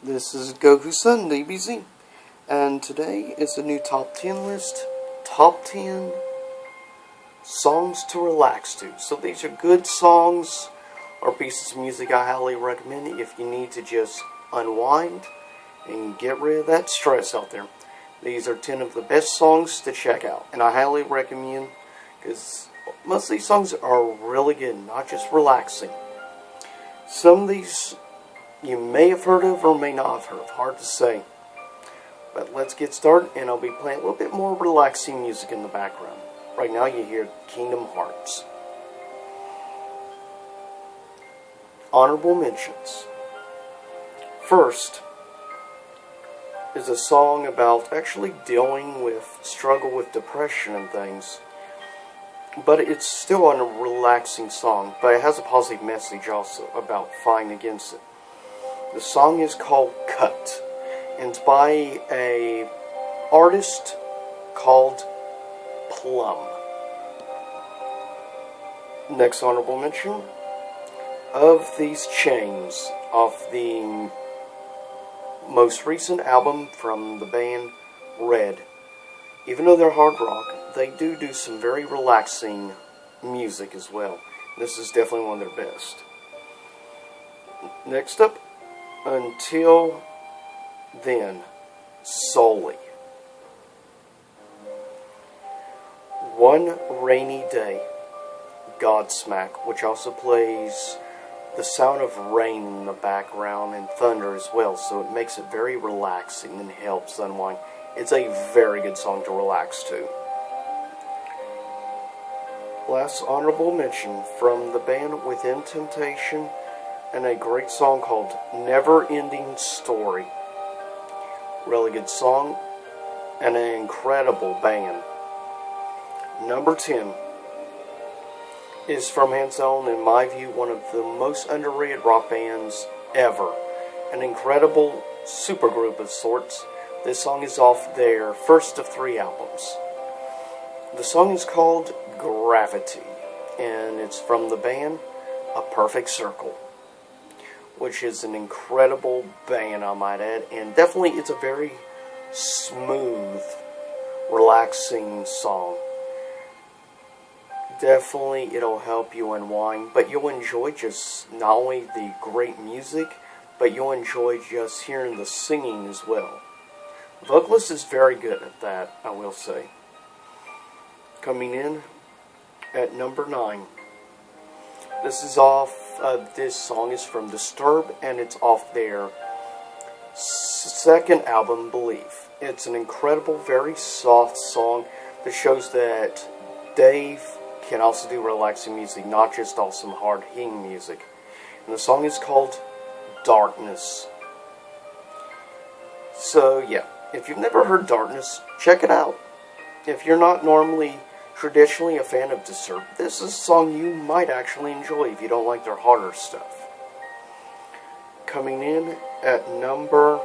This is Goku-san, DBZ, and today is a new top 10 list, top 10 songs to relax to. So these are good songs or pieces of music I highly recommend if you need to just unwind and get rid of that stress out there. These are 10 of the best songs to check out, and I highly recommend because most of these songs are really good, not just relaxing. Some of these you may have heard of or may not have heard of, hard to say. But let's get started, and I'll be playing a little bit more relaxing music in the background. Right now you hear Kingdom Hearts. Honorable mentions. First is a song about actually dealing with struggle with depression and things. But it's still a relaxing song, but it has a positive message also about fighting against it. The song is called Cut, and it's by an artist called Plum. Next honorable mention, Of These Chains, off the most recent album from the band Red. Even though they're hard rock, they do some very relaxing music as well. This is definitely one of their best. Next up, Until Then, Sully. One Rainy Day, Godsmack, which also plays the sound of rain in the background and thunder as well, so it makes it very relaxing and helps unwind. It's a very good song to relax to. Last honorable mention from the band Within Temptation, and a great song called Never Ending Story. Really good song and an incredible band. Number 10 is from hands down, in my view, one of the most underrated rock bands ever. An incredible supergroup of sorts. This song is off their first of 3 albums. The song is called Gravity, and it's from the band A Perfect Circle, which is an incredible band, I might add, and definitely it's a very smooth, relaxing song. Definitely it'll help you unwind, but you'll enjoy just not only the great music, but you'll enjoy just hearing the singing as well. The vocalist is very good at that, I will say. Coming in at number 9. This song is from Disturbed, and it's off their second album, Believe. It's an incredible, very soft song that shows that Dave can also do relaxing music, not just awesome hard-hitting music. And the song is called Darkness. So yeah, if you've never heard Darkness, check it out. If you're not normally traditionally a fan of Disturbed, this is a song you might actually enjoy if you don't like their harder stuff. Coming in at number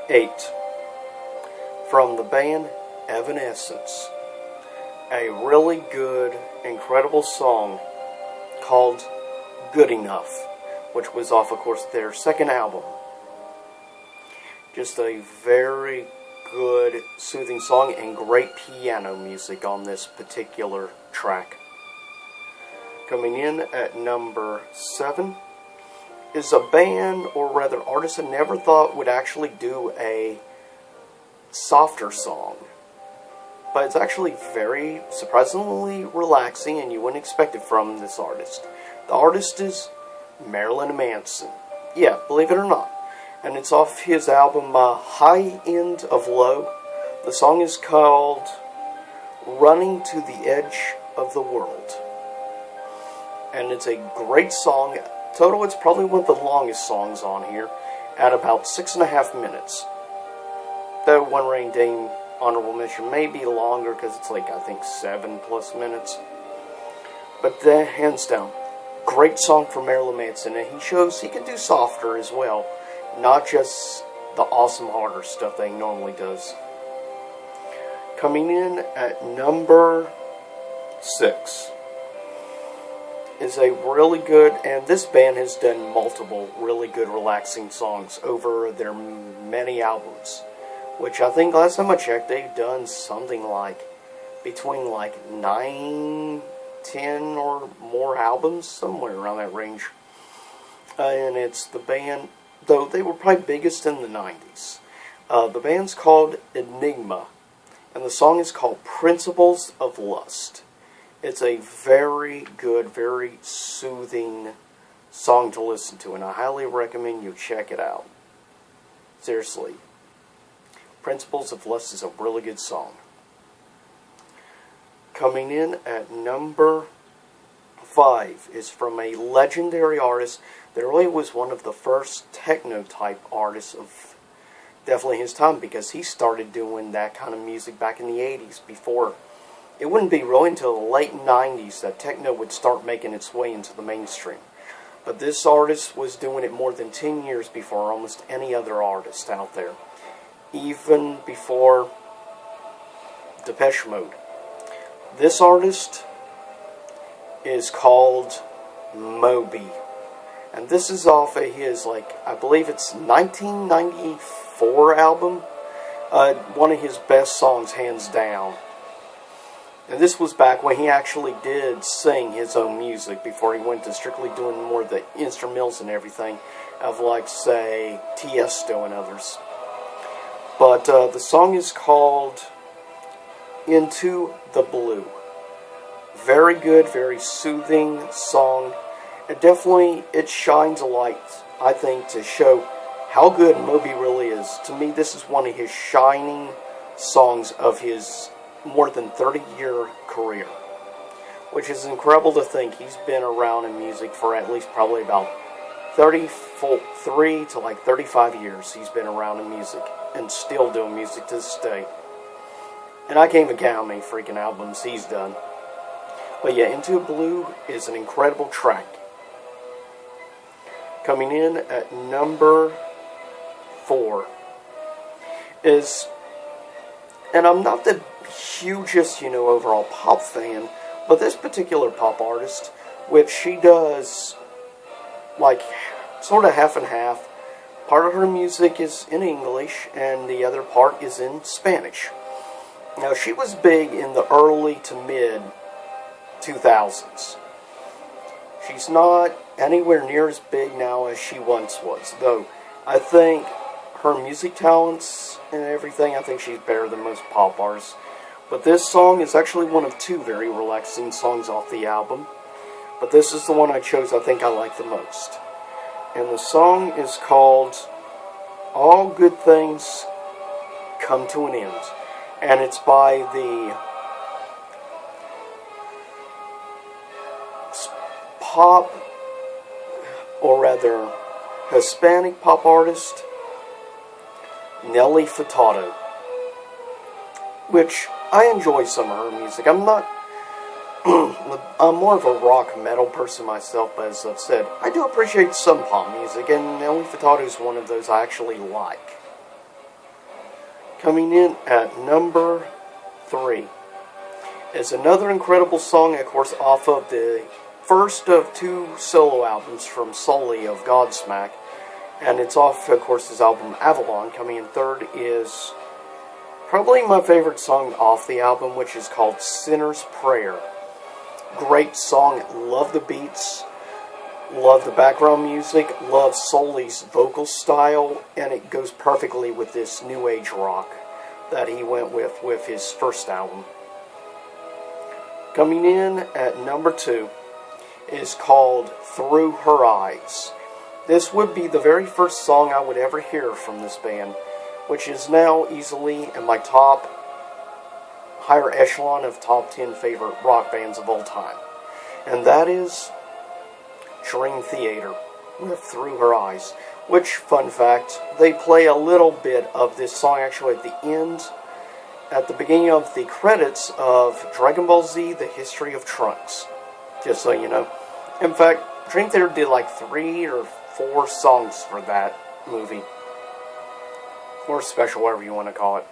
8, from the band Evanescence, a really good, incredible song called Good Enough, which was off, of course, their second album. Just a very good, soothing song and great piano music on this particular track. Coming in at number 7 is a band, or rather artist, I never thought would actually do a softer song. But it's actually very surprisingly relaxing, and you wouldn't expect it from this artist. The artist is Marilyn Manson. Yeah, believe it or not. And it's off his album High End of Low. The song is called Running to the Edge of the World. And it's a great song. Total, it's probably one of the longest songs on here, at about 6.5 minutes. Though One Rain Day honorable mention may be longer, because it's like, I think, 7+ minutes. But then, hands down, great song for Marilyn Manson, and he shows he can do softer as well. Not just the awesome harder stuff that he normally does. Coming in at number 6 is a really good, and this band has done multiple really good relaxing songs over their many albums, which I think last time I checked they've done something like between like 9, 10 or more albums, somewhere around that range. And it's the band, though they were probably biggest in the 90s. The band's called Enigma, and the song is called Principles of Lust. It's a very good, very soothing song to listen to, and I highly recommend you check it out. Seriously. Principles of Lust is a really good song. Coming in at number 5 is from a legendary artist that really was one of the first techno-type artists of definitely his time, because he started doing that kind of music back in the 80s before. It wouldn't be really until the late 90s that techno would start making its way into the mainstream. But this artist was doing it more than 10 years before almost any other artist out there. Even before Depeche Mode. This artist is called Moby. And this is off of his, I believe it's 1994 album. One of his best songs, hands down. And this was back when he actually did sing his own music before he went to strictly doing more of the instrumentals and everything of, say, Tiesto and others. But the song is called Into the Blue. Very good, very soothing song. And definitely it shines a light, I think, to show how good Moby really is. To me, this is one of his shining songs of his more than 30-year career, which is incredible to think he's been around in music for at least probably about 33 to 35 years. He's been around in music and still doing music to this day. And I can't even count how many freaking albums he's done. But yeah, Into the Blue is an incredible track. Coming in at number 4 is, and I'm not the hugest, overall pop fan, but this particular pop artist, which she does, sort of half and half. Part of her music is in English, and the other part is in Spanish. Now, she was big in the early to mid 2000s. She's not anywhere near as big now as she once was, though I think her music talents and everything, I think she's better than most pop artists. But this song is actually one of 2 very relaxing songs off the album. But this is the one I chose I think I like the most. And the song is called All Good Things Come to an End. And it's by the pop, or rather Hispanic pop artist Nelly Furtado, which I enjoy some of her music. I'm not I'm more of a rock metal person myself, but as I've said, I do appreciate some pop music, and Nelly Furtado is one of those I actually like. Coming in at number 3 is another incredible song, of course, off of the first of 2 solo albums from Sully of Godsmack, and it's off, of course, his album Avalon. Coming in third is probably my favorite song off the album, which is called Sinner's Prayer. Great song, love the beats, love the background music, love Sully's vocal style, and it goes perfectly with this new age rock that he went with his first album. Coming in at number 2 is called Through Her Eyes. This would be the very first song I would ever hear from this band, which is now easily in my top higher echelon of top 10 favorite rock bands of all time. And that is Dream Theater with Through Her Eyes, which, fun fact, they play a little bit of this song actually at the end, at the beginning of the credits of Dragon Ball Z, The History of Trunks. Just so you know. In fact, Dream Theater did 3 or 4 songs for that movie. Or special, whatever you want to call it.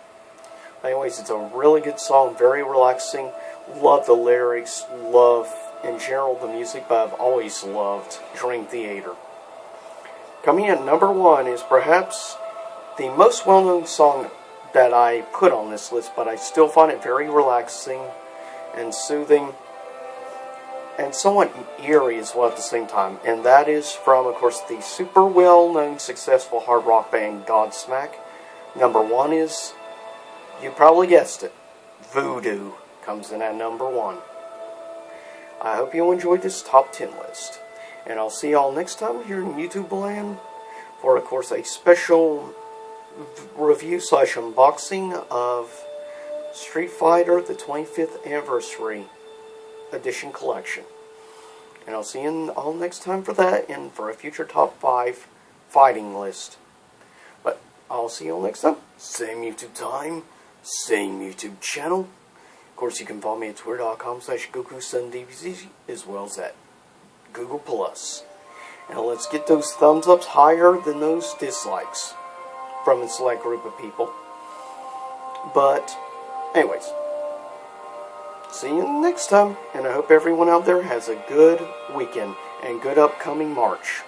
Anyways, it's a really good song, very relaxing. Love the lyrics, love in general the music, but I've always loved Dream Theater. Coming in at number 1 is perhaps the most well-known song that I put on this list, but I still find it very relaxing and soothing and somewhat eerie as well at the same time. And that is from, of course, the super well-known successful hard rock band Godsmack. Number 1 is, you probably guessed it, Voodoo comes in at number 1. I hope you enjoyed this top 10 list. And I'll see y'all next time here in YouTube land for, of course, a special review / unboxing of Street Fighter, the 25th Anniversary Edition Collection. And I'll see you all next time for that and for a future top 5 fighting list. But I'll see you all next time. Same YouTube time, same YouTube channel. Of course, you can follow me at twitter.com/GokuSunDBZ as well as at Google+. Now let's get those thumbs ups higher than those dislikes from a select group of people. But, anyways, see you next time, and I hope everyone out there has a good weekend and good upcoming March.